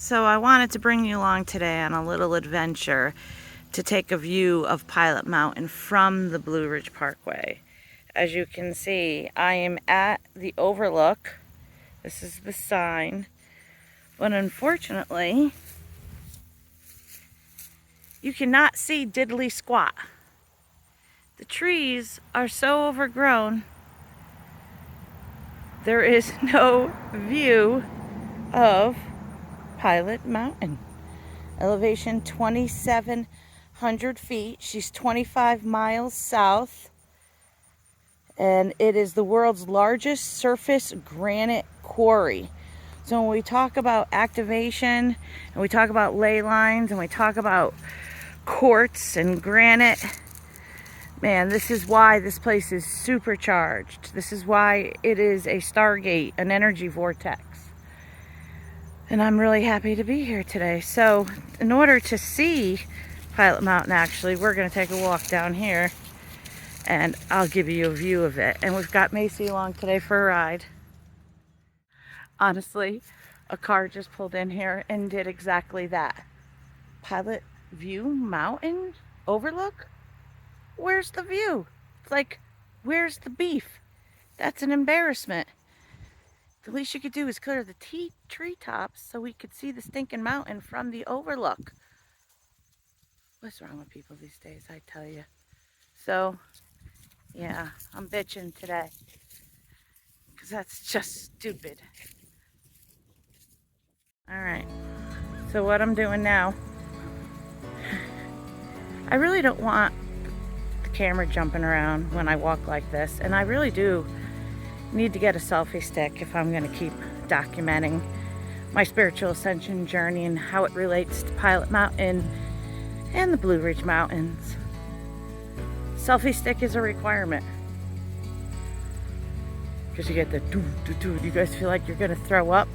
So I wanted to bring you along today on a little adventure to take a view of Pilot Mountain from the Blue Ridge Parkway. As you can see, I am at the overlook. This is the sign. But unfortunately, you cannot see diddly squat. The trees are so overgrown, there is no view of Pilot Mountain. Elevation 2,700 feet. She's 25 miles south. And it is the world's largest surface granite quarry. So when we talk about activation, and we talk about ley lines, and we talk about quartz and granite, man, this is why this place is supercharged. This is why it is a stargate, an energy vortex. And I'm really happy to be here today. So in order to see Pilot Mountain, actually, we're going to take a walk down here and I'll give you a view of it. And we've got Macy along today for a ride. Honestly, a car just pulled in here and did exactly that. Pilot View Mountain Overlook? Where's the view? It's like, where's the beef? That's an embarrassment. The least you could do is clear the treetops so we could see the stinking mountain from the overlook. What's wrong with people these days, I tell you. So, yeah, I'm bitching today. Because that's just stupid. Alright, so what I'm doing now, I really don't want the camera jumping around when I walk like this. And I really do need to get a selfie stick if I'm going to keep documenting my spiritual ascension journey and how it relates to Pilot Mountain and the Blue Ridge Mountains. Selfie stick is a requirement because you get the do. You guys feel like you're going to throw up?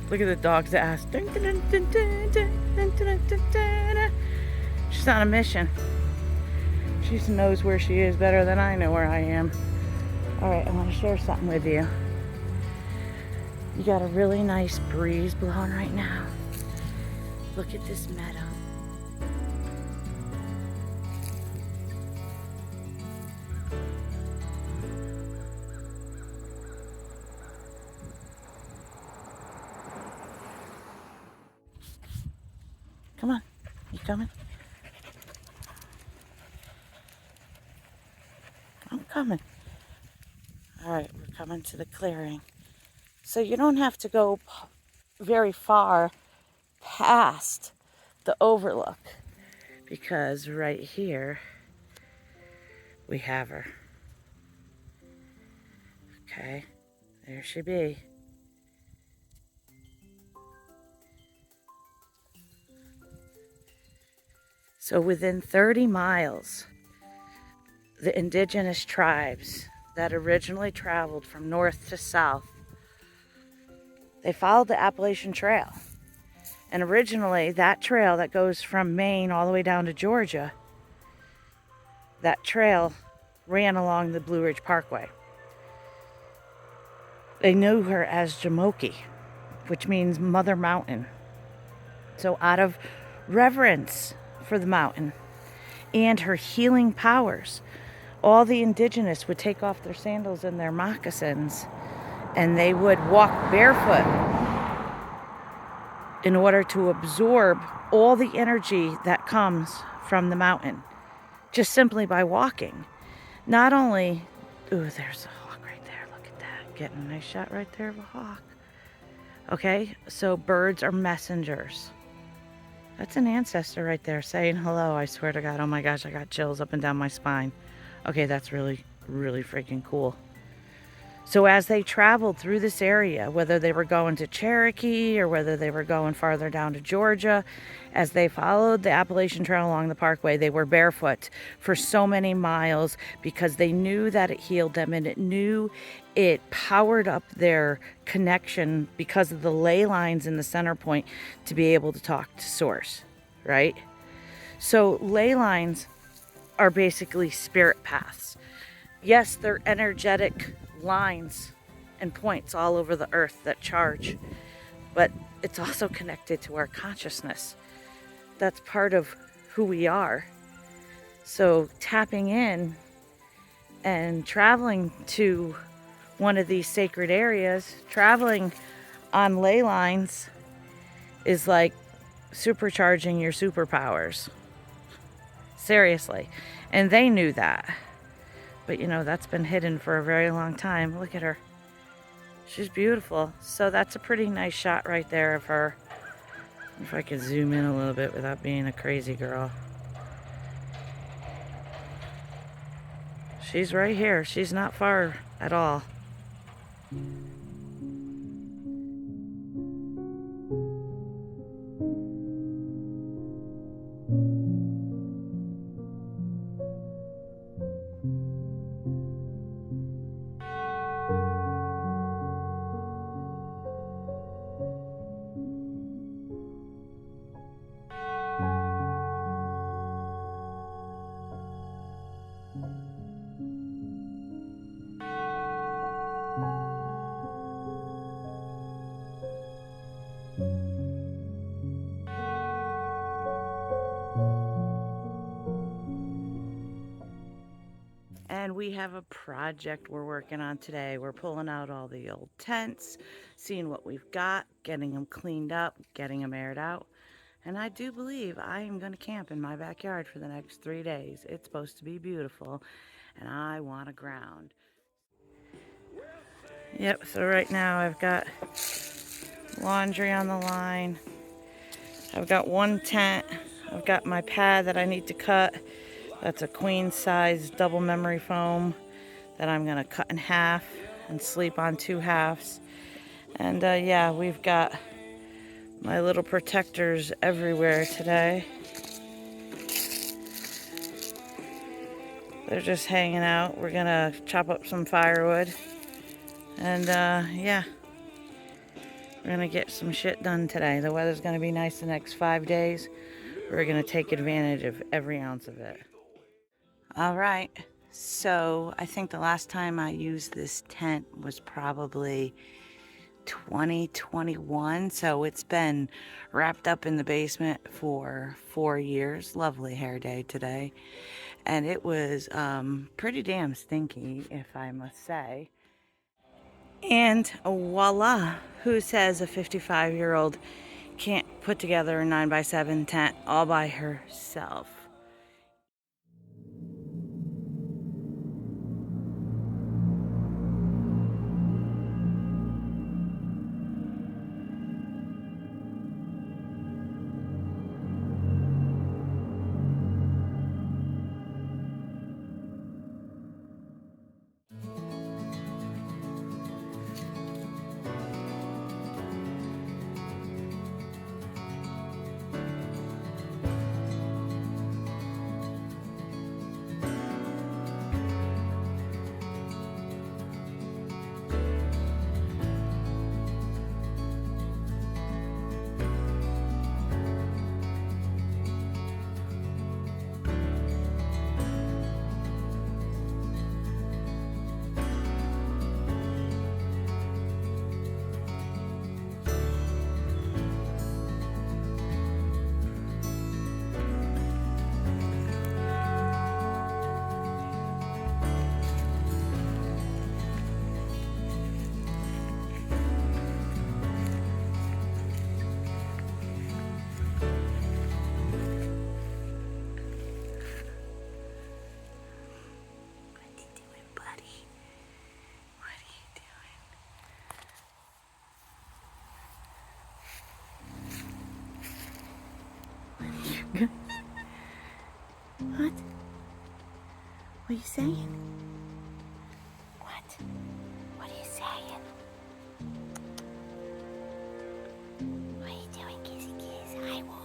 Look at the dog's ass. She's on a mission. She knows where she is better than I know where I am. Alright, I want to share something with you. You got a really nice breeze blowing right now. Look at this meadow. Come on, you coming? I'm coming. Alright, we're coming to the clearing. So you don't have to go very far past the overlook, because right here we have her. Okay, there she be. So within 30 miles, the indigenous tribes that originally traveled from north to south, they followed the Appalachian Trail. And originally, that trail that goes from Maine all the way down to Georgia, that trail ran along the Blue Ridge Parkway. They knew her as Jamoki, which means Mother Mountain. So out of reverence for the mountain and her healing powers, all the indigenous would take off their sandals and their moccasins and they would walk barefoot in order to absorb all the energy that comes from the mountain, just simply by walking. Not only, ooh, there's a hawk right there, look at that, getting a nice shot right there of a hawk. Okay, so birds are messengers. That's an ancestor right there saying hello, I swear to God. Oh my gosh, I got chills up and down my spine. Okay, that's really, really freaking cool. So as they traveled through this area, whether they were going to Cherokee or whether they were going farther down to Georgia, as they followed the Appalachian Trail along the parkway, they were barefoot for so many miles because they knew that it healed them and it knew it powered up their connection because of the ley lines in the center point to be able to talk to source, right? So ley lines are basically spirit paths. Yes, they're energetic lines and points all over the earth that charge. but it's also connected to our consciousness. That's part of who we are. So tapping in and traveling to one of these sacred areas, traveling on ley lines is like supercharging your superpowers. Seriously. And they knew that. But you know, that's been hidden for a very long time. Look at her. She's beautiful. So that's a pretty nice shot right there of her. If I could zoom in a little bit without being a crazy girl. She's right here. She's not far at all. And we have a project we're working on today. We're pulling out all the old tents, seeing what we've got, getting them cleaned up, getting them aired out. And I do believe I am going to camp in my backyard for the next 3 days. It's supposed to be beautiful, and I want a ground. Yep, so right now I've got laundry on the line. I've got one tent. I've got my pad that I need to cut. That's a queen size double memory foam that I'm gonna cut in half and sleep on 2 halves. And yeah, we've got my little protectors everywhere today. They're just hanging out. We're gonna chop up some firewood. And yeah, we're gonna get some shit done today. The weather's gonna be nice the next 5 days. We're gonna take advantage of every ounce of it. All right, so I think the last time I used this tent was probably 2021. So it's been wrapped up in the basement for 4 years. Lovely hair day today. And it was pretty damn stinky, if I must say. And voila, who says a 55-year-old can't put together a 9x7 tent all by herself? What? What are you saying? What? What are you saying? What are you doing, kissy kiss? I won't.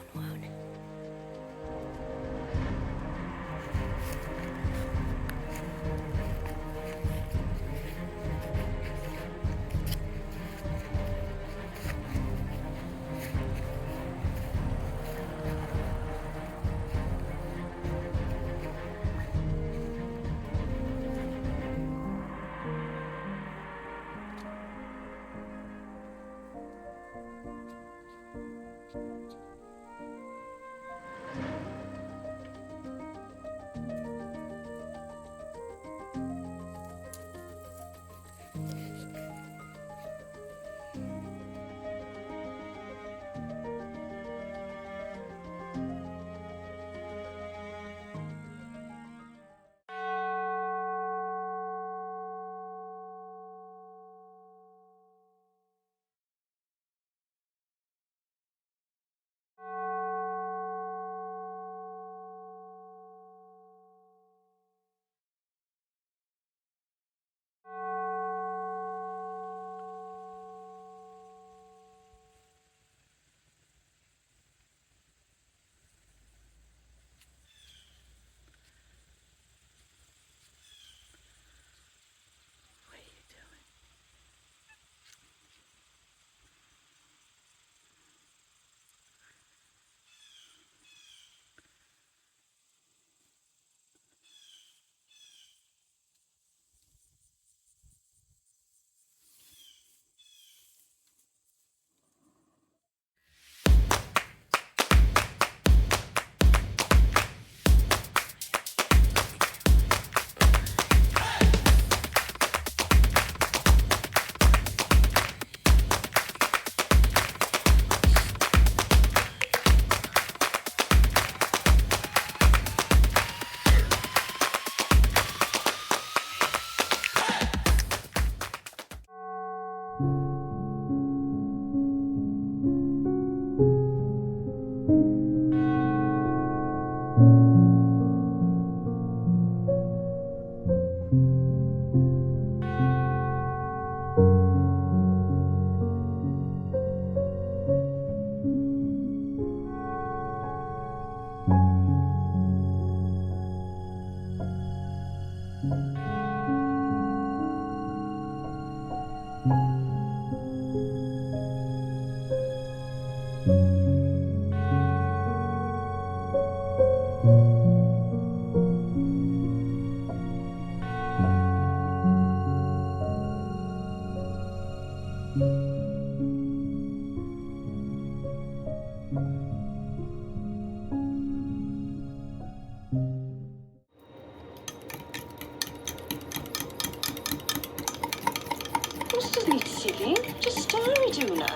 such a story, Duna.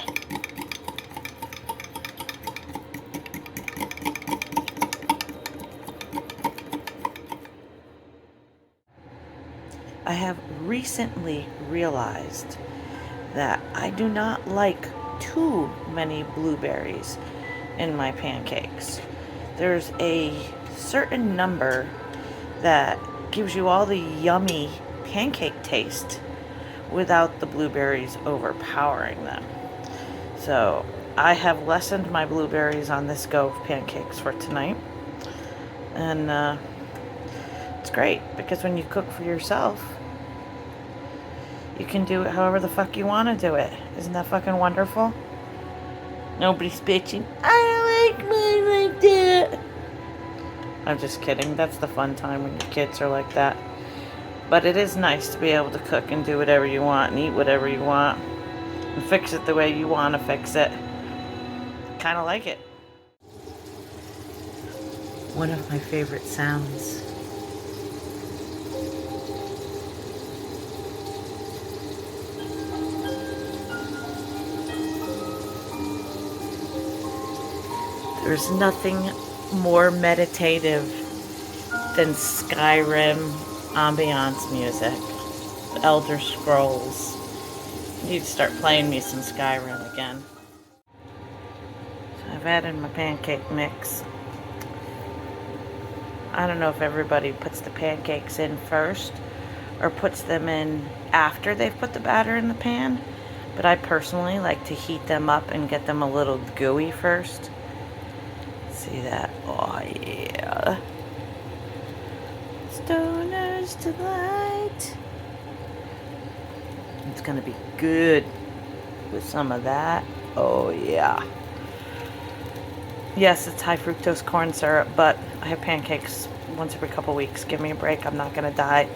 I have recently realized that I do not like too many blueberries in my pancakes. There's a certain number that gives you all the yummy pancake taste without the blueberries overpowering them. So I have lessened my blueberries on this go of pancakes for tonight. And it's great because when you cook for yourself, you can do it however the fuck you want to do it. Isn't that fucking wonderful? Nobody's bitching. I don't like mine like that. I'm just kidding. That's the fun time when your kids are like that. But it is nice to be able to cook and do whatever you want and eat whatever you want and fix it the way you want to fix it. Kind of like it. One of my favorite sounds. There's nothing more meditative than Skyrim ambiance music. Elder Scrolls. I need to start playing me some Skyrim again. So I've added my pancake mix. I don't know if everybody puts the pancakes in first or puts them in after they've put the batter in the pan, but I personally like to heat them up and get them a little gooey first. See that? Oh yeah. Stoner's Delight. It's gonna be good with some of that. Oh yeah. Yes, it's high fructose corn syrup, but I have pancakes once every couple weeks. Give me a break. I'm not gonna die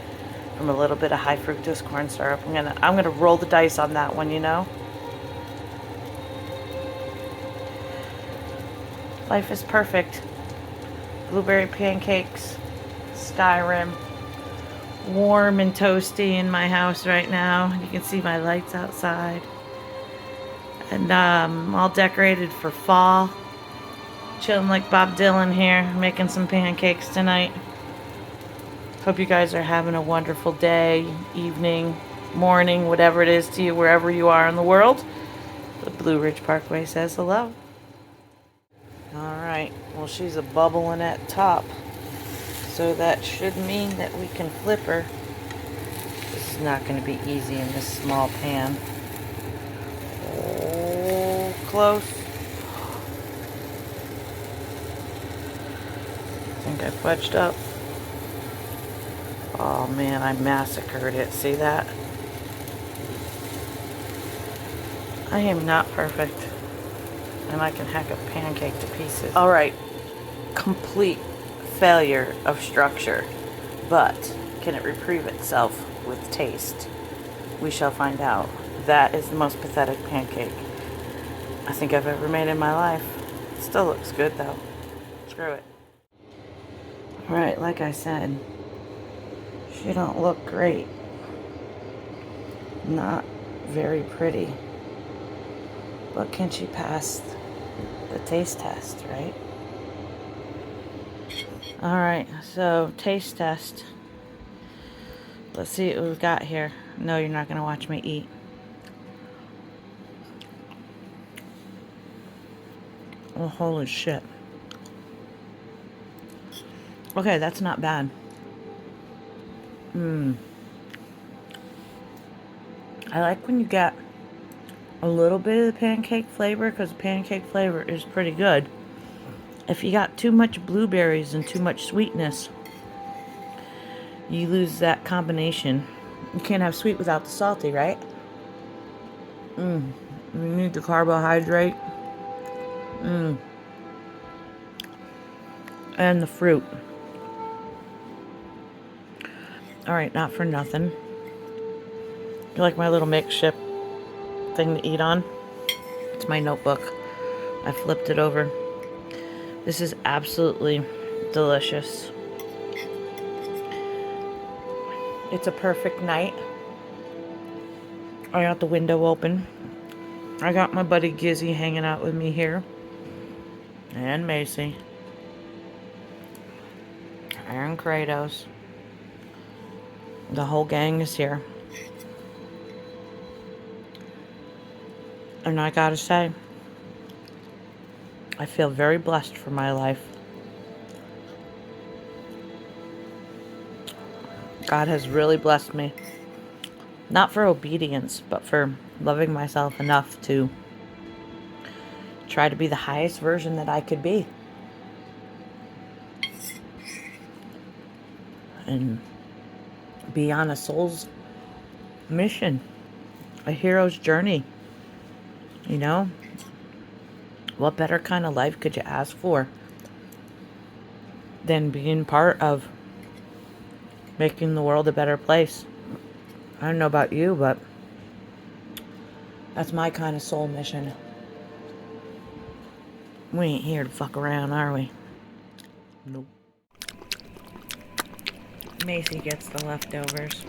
from a little bit of high fructose corn syrup. I'm gonna roll the dice on that one, you know? Life is perfect. Blueberry pancakes, Skyrim, warm and toasty in my house right now. You can see my lights outside. And all decorated for fall. Chilling like Bob Dylan here, making some pancakes tonight. Hope you guys are having a wonderful day, evening, morning, whatever it is to you, wherever you are in the world. The Blue Ridge Parkway says hello. Alright, well she's a bubbling at top, so that should mean that we can flip her. This is not going to be easy in this small pan. Oh, close. I think I fudged up. Oh man, I massacred it. See that? I am not perfect. And I can hack a pancake to pieces. Alright, complete failure of structure. But can it reprieve itself with taste? We shall find out. That is the most pathetic pancake I think I've ever made in my life. It still looks good though. Screw it. Alright, like I said, she don't look great. Not very pretty. But can she pass the taste test, right? Alright, so taste test. Let's see what we've got here. No, you're not going to watch me eat. Oh, holy shit. Okay, that's not bad. I like when you get a little bit of the pancake flavor, because the pancake flavor is pretty good. If you got too much blueberries and too much sweetness, you lose that combination. You can't have sweet without the salty, right? You need the carbohydrate. And the fruit. Alright, not for nothing. You like my little makeshift thing to eat on? It's my notebook. I flipped it over. This is absolutely delicious. It's a perfect night. I got the window open. I got my buddy Gizzy hanging out with me here. And Macy. And Kratos. The whole gang is here. And I gotta say, I feel very blessed for my life. God has really blessed me. Not for obedience, but for loving myself enough to try to be the highest version that I could be. And be on a soul's mission. A hero's journey. You know? What better kind of life could you ask for than being part of making the world a better place? I don't know about you, but that's my kind of soul mission. We ain't here to fuck around, are we? Nope. Macy gets the leftovers.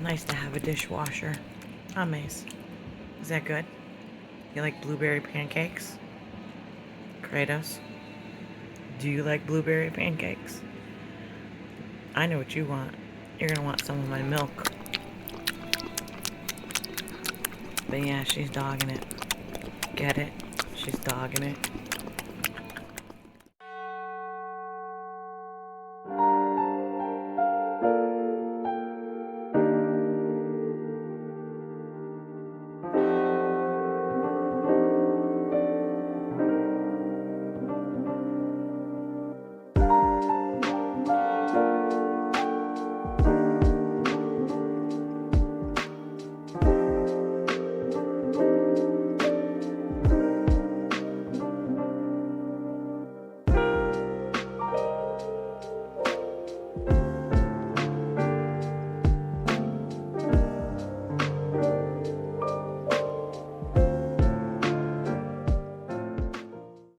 Nice to have a dishwasher. Huh, Mace? Is that good? You like blueberry pancakes? Kratos? Do you like blueberry pancakes? I know what you want. You're gonna want some of my milk. But yeah, she's dogging it. Get it? She's dogging it.